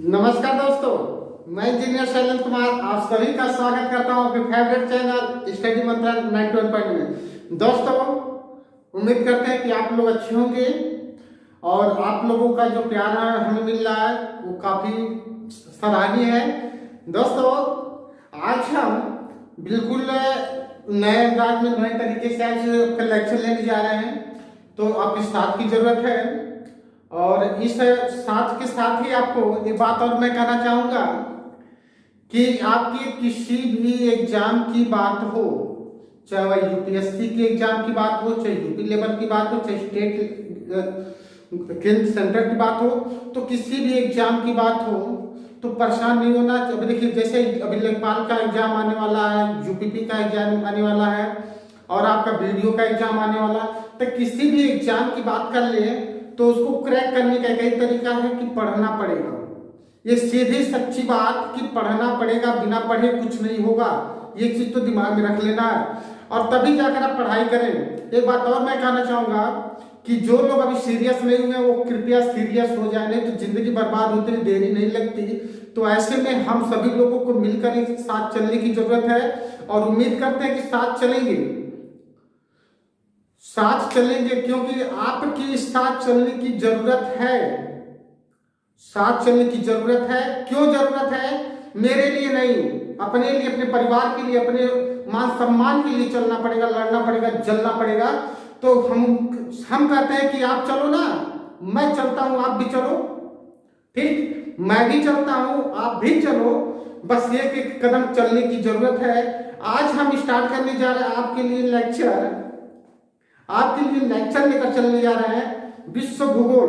नमस्कार दोस्तों, मैं इंजीनियर शैलेंद्र कुमार आप सभी का स्वागत करता हूं अपने फेवरेट चैनल स्टडी मंत्रा 91 में। दोस्तों, उम्मीद करते हैं कि आप लोग अच्छे होंगे और आप लोगों का जो प्यार हमें मिल रहा है वो काफ़ी सराहनीय है। दोस्तों, आज हम बिल्कुल नए अंदाज में नए तरीके से आज लेक्चर लेने जा रहे हैं, तो आपके साथ की जरूरत है। और इस साथ के साथ ही आपको एक बात और मैं कहना चाहूँगा कि आपके किसी भी एग्जाम की बात हो, चाहे वह यूपीएससी के एग्जाम की बात हो, चाहे यूपी लेवल की बात हो, चाहे स्टेट केंद्र सेंटर की बात हो, तो किसी भी एग्जाम की बात हो तो परेशान नहीं होना। अभी देखिए, जैसे अभी लेखपाल का एग्जाम आने वाला है, यूपीपी का एग्जाम आने वाला है और आपका वीडियो का एग्जाम आने वाला है, तो किसी भी एग्जाम की बात कर ले तो उसको क्रैक करने का एक ही तरीका है कि पढ़ना पड़ेगा। ये सीधी सच्ची बात कि पढ़ना पड़ेगा, बिना पढ़े कुछ नहीं होगा। ये चीज तो दिमाग में रख लेना है और तभी जाकर आप पढ़ाई करें। एक बात और मैं कहना चाहूंगा कि जो लोग अभी सीरियस नहीं हुए वो कृपया सीरियस हो जाए, नहीं तो जिंदगी बर्बाद होते हुए देरी नहीं लगती। तो ऐसे में हम सभी लोगों को मिलकर एक साथ चलने की जरूरत है और उम्मीद करते हैं कि साथ चलेंगे, क्योंकि आपकी साथ चलने की जरूरत है। साथ चलने की जरूरत है। क्यों जरूरत है? मेरे लिए नहीं, अपने लिए, अपने परिवार के लिए, अपने मान सम्मान के लिए चलना पड़ेगा, लड़ना पड़ेगा, जलना पड़ेगा। तो हम कहते हैं कि आप चलो ना, मैं चलता हूं, आप भी चलो। ठीक, मैं भी चलता हूं, आप भी चलो। बस एक एक कदम चलने की जरूरत है। आज हम स्टार्ट करने जा रहे हैं आपके लिए लेक्चर लेकर चलने जा रहे हैं विश्व भूगोल।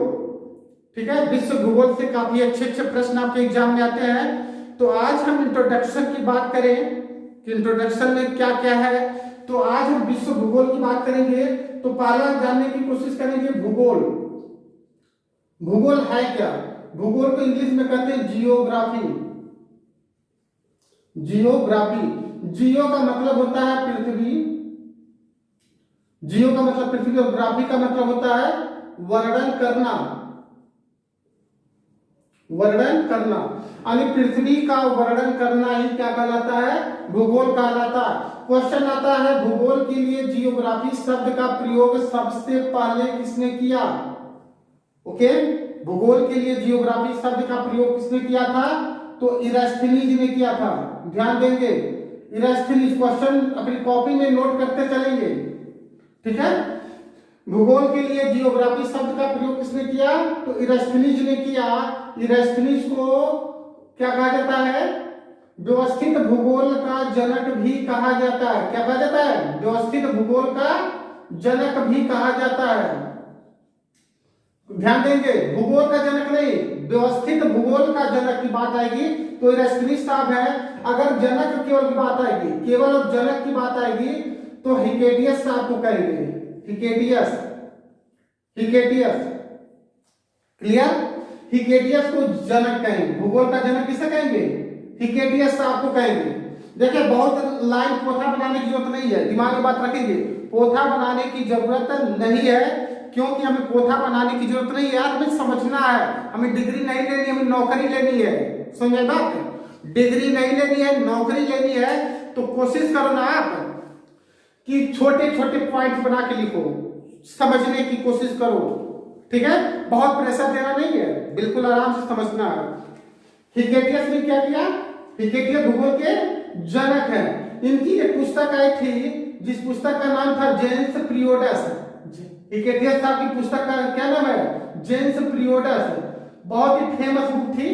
ठीक है, विश्व भूगोल से काफी अच्छे अच्छे प्रश्न आपके एग्जाम में आते हैं। तो आज हम इंट्रोडक्शन की बात करें कि इंट्रोडक्शन में क्या क्या है, तो आज हम विश्व भूगोल की बात करेंगे। तो पहला जानने की कोशिश करेंगे भूगोल। भूगोल है क्या? भूगोल को इंग्लिश में कहते हैं जियोग्राफी। जियो का मतलब होता है पृथ्वी, जियो का मतलब पृथ्वी और ग्राफी का मतलब होता है वर्णन करना। यानी पृथ्वी का वर्णन करना ही क्या कहलाता है? भूगोल कहलाता है। क्वेश्चन आता है, भूगोल के लिए जियोग्राफी शब्द का प्रयोग सबसे पहले किसने किया? ओके, भूगोल के लिए जियोग्राफी शब्द का प्रयोग किसने किया था? तो इरास्थिनीज ने किया था। ध्यान देंगे, इरास्थिनीज। क्वेश्चन अपनी कॉपी में नोट करते चलेंगे। ठीक है, भूगोल के लिए जियोग्राफी शब्द का प्रयोग किसने किया? तो इरास्थिनीज ने किया। इरास्थिनीज को क्या कहा जाता है? व्यवस्थित भूगोल का जनक भी कहा जाता है। क्या कहा जाता है? व्यवस्थित भूगोल का जनक भी कहा जाता है। ध्यान देंगे, भूगोल का जनक नहीं, व्यवस्थित भूगोल का जनक की बात आएगी तो इरास्थिनीज साहब है। अगर जनक केवल की बात आएगी, केवल और जनक की बात आएगी तो हिकेटियस साहब को कहेंगे। Hecataeus clear? हिकेटियस को जनक कहेंगे। भूगोल का जनक किसे कहेंगे? हिकेटियस साहब को कहेंगे। देखिए, बहुत लाइन पोथा बनाने की जरूरत नहीं है, दिमाग में बात रखेंगे। पोथा बनाने की जरूरत नहीं है, क्योंकि हमें पोथा बनाने की जरूरत नहीं है यार। हमें समझना है, हमें डिग्री नहीं लेनी, हमें नौकरी लेनी है। समझे बात? डिग्री नहीं लेनी है, नौकरी लेनी है। तो कोशिश करो ना आप कि छोटे छोटे पॉइंट बना के लिखो, समझने की कोशिश करो। ठीक है, बहुत प्रेशर देना नहीं है, बिल्कुल आराम से समझना है। हिकेटियस ने क्या किया? हिकेटियस भूगोल के जनक है। इनकी एक पुस्तक आई थी जिस पुस्तक का नाम था जेन्स पीरियोडस। हिकेटियस साहब की पुस्तक का क्या नाम है? जेन्स पीरियोडस। बहुत ही फेमस बुक थी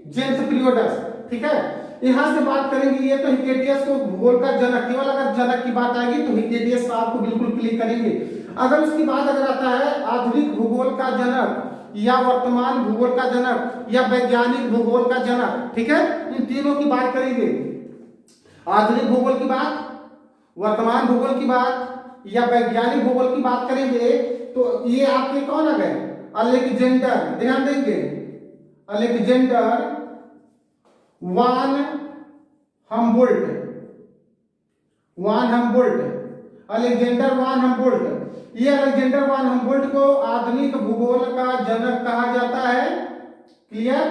जेन्स पीरियोडस। ठीक है, यहां से बात करेंगे। ये तो हिकेटियस को भूगोल का जनक, केवल अगर जनक की बात आएगी तो हिकेटियस साहब को बिल्कुल क्लिक करेंगे। अगर उसकी बात अगर आता है आधुनिक भूगोल का जनक या वर्तमान भूगोल का जनक या वैज्ञानिक भूगोल का जनक, ठीक है, इन तीनों की बात करेंगे। आधुनिक भूगोल की बात, वर्तमान भूगोल की बात या वैज्ञानिक भूगोल की बात करेंगे तो ये आपके कौन आ गए? अलेक्जेंडर। ध्यान देंगे, अलेक्जेंडर वान हम्बोल्ट। अलेक्जेंडर वान हम्बोल्ट। ये अलेक्जेंडर वान हम्बोल्ट को आधुनिक भूगोल का जनक कहा जाता है। क्लियर?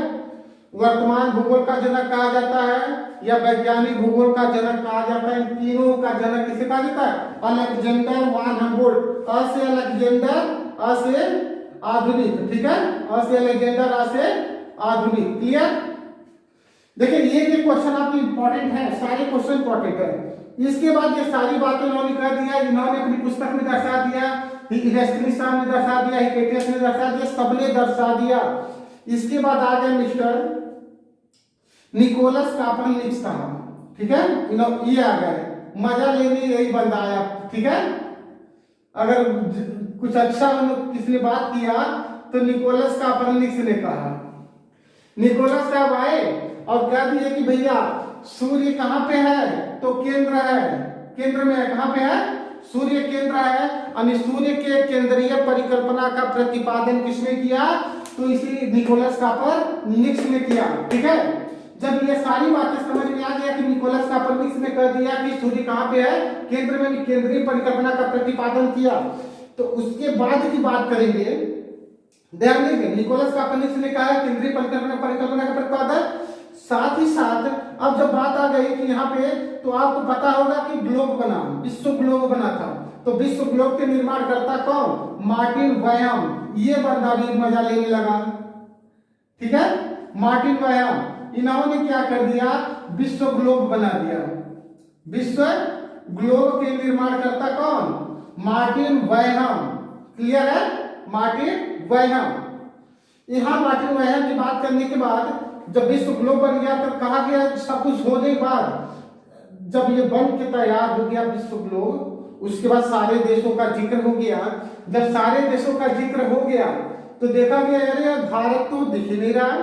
वर्तमान भूगोल का जनक कहा जाता है या वैज्ञानिक भूगोल का जनक कहा जाता है। इन तीनों का जनक किसे कहा जाता है? अलेक्जेंडर वान हम्बोल्ट। अ से अलेक्जेंडर, अ से आधुनिक, ठीक है, अ से अलेक्जेंडर, अ से आधुनिक। क्लियर? देखिए ये क्वेश्चन आपके इंपॉर्टेंट है, सारे क्वेश्चन इंपॉर्टेंट है। इसके बाद ये सारी बातें उन्होंने कर दिया, इन्होंने अपनी पुस्तक में दर्शा दिया, इरेस्टनिस ने दर्शा दिया, हिकेटियस ने दर्शा दिया, सबने दर्शा दिया। इसके बाद आ गए मिस्टर निकोलस कापरनिकस का, ठीक है, ये आ गए, मजा लेने यही बंदा आया, ठीक है। अगर कुछ अच्छा किसी ने बात किया तो निकोलस कापरनिकस ने कहा। निकोलस साहब आए और कह दिए कि भैया सूर्य कहाँ पे है? तो केंद्र है, केंद्र में है। कहाँ पे है? सूर्य केंद्र है। यानी सूर्य के केंद्रीय परिकल्पना का प्रतिपादन किसने किया? तो इसी निकोलस कापरनिकस ने किया, ठीक है। जब ये सारी बातें समझ में आ गया कि निकोलस कापरनिकस ने कह दिया कि सूर्य कहाँ पे है, केंद्र में, केंद्रीय परिकल्पना का प्रतिपादन किया, तो उसके बाद की बात करेंगे। ध्यान देंगे, निकोलस कापरनिकस ने कहा केंद्रीय परिकल्पना का प्रतिपादन। साथ ही साथ अब जब बात आ गई कि यहाँ पे, तो आपको पता होगा कि ग्लोब बना, विश्व ग्लोब बना था। तो विश्व ग्लोब के निर्माण करता कौन? मार्टिन व्यायाम। ये बंदा भी मजा लेने लगा, ठीक है, मार्टिन व्यायाम। इन्होंने क्या कर दिया? विश्व ग्लोब बना दिया। विश्व ग्लोब के निर्माण करता कौन? मार्टिन व्यायाम। क्लियर है? मार्टिन व्यायाम। यहां मार्टिन व्यायाम की बात करने के बाद जब विश्व ग्लोब बन गया तो कहा गया, सब कुछ होने के बाद जब ये बन के तैयार हो गया विश्व ग्लोब, उसके बाद सारे देशों का जिक्र हो गया। जब सारे देशों का जिक्र हो गया तो देखा गया अरे भारत तो दिख ही नहीं रहा,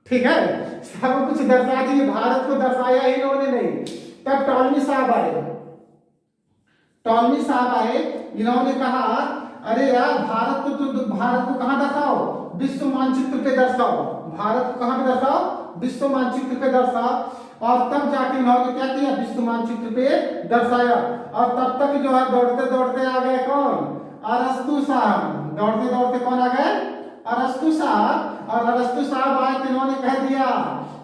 ठीक है, सब कुछ दर्शा दिए, भारत को दर्शाया ही इन्होंने नहीं। तब टॉलमी साहब आए, टॉलमी साहब आए, इन्होंने कहा अरे यार भारत को कहां दर्शाओ? विश्व मानचित्र पे दर्शाओ। भारत को कहां पे दर्शाओ? विश्व मानचित्र पे दर्शाओ। और तब जाके इन्होंने क्या किया? विश्व मानचित्र पे दर्शाया। और तब तक जो है दौड़ते दौड़ते आ गए कौन? अरस्तु साहब। दौड़ते दौड़ते कौन आ गए? अरस्तु साहब। और अरस्तु साहब आए तो इन्होंने कह दिया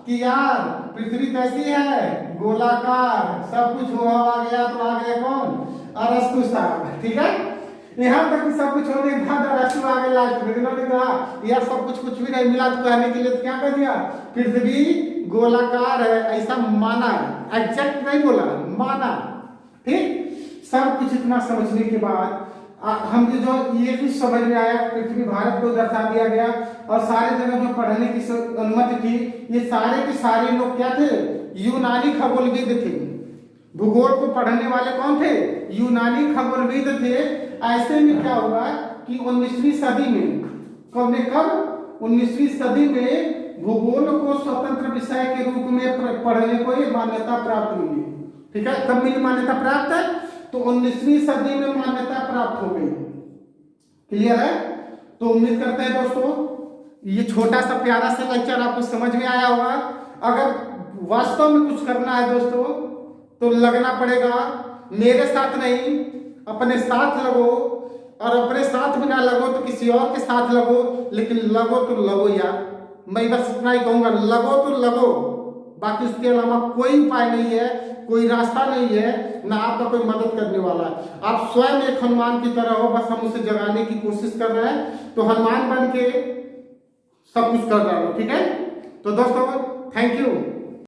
कि यार पृथ्वी कैसी है? गोलाकार। सब कुछ हुआ आ गया तो आ गए कौन? अरस्तु साहब, ठीक है। यहाँ तक सब कुछ होने के बाद अरस्तु आ गए लास्ट में, इन्होंने कहा यार सब कुछ भी नहीं मिला तो कहने के लिए तो क्या कर दिया? पृथ्वी गोलाकार है, ऐसा माना, एग्जैक्ट नहीं बोला, माना, ठीक। सब कुछ इतना समझने के बाद हम जो ये भी समझ में आया, पृथ्वी भारत को दर्शा दिया गया। और सारे जगह जो पढ़ने की अनुमति थी, ये सारे के सारे लोग क्या थे? यूनानी खगोलविद थे। भूगोल को पढ़ने वाले कौन थे? यूनानी खगोलविद थे। ऐसे में क्या हुआ कि 19वीं सदी में, कब 19वीं सदी में भूगोल को स्वतंत्र विषय के रूप में पढ़ने को ये मान्यता प्राप्त मिली, ठीक है। कब मिली मान्यता प्राप्त? तो 19वीं सदी में मान्यता प्राप्त हो गई। क्लियर है? तो उम्मीद करते हैं दोस्तों ये छोटा सा प्यारा सा लेक्चर आपको समझ में आया होगा। अगर वास्तव में कुछ करना है दोस्तों तो लगना पड़ेगा, मेरे साथ नहीं, अपने साथ लगो। और अपने साथ भी ना लगो तो किसी और के साथ लगो, लेकिन लगो तो लगो यार। मैं बस इतना ही कहूंगा, लगो तो लगो, बाकी उसके अलावा कोई उपाय नहीं है, कोई रास्ता नहीं है, ना आपका कोई मदद करने वाला है। आप स्वयं एक हनुमान की तरह हो, बस हम उसे जगाने की कोशिश कर रहे हैं। तो हनुमान बन के सब कुछ कर रहा हो, ठीक है। तो दोस्तों थैंक यू।